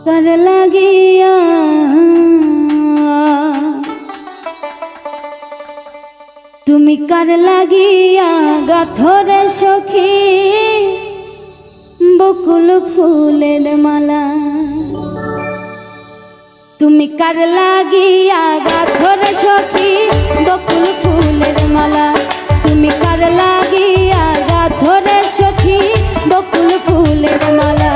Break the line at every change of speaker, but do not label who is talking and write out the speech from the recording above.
কার লাগিয়া তুমি কার লাগিয়া গাথরে সখী বকুল ফুলের মালা তুমি কার লাগিয়া গাথরে সখী বকুল ফুলের মালা তুমি কার লাগিয়া গাথরে সখী বকুল ফুলের মালা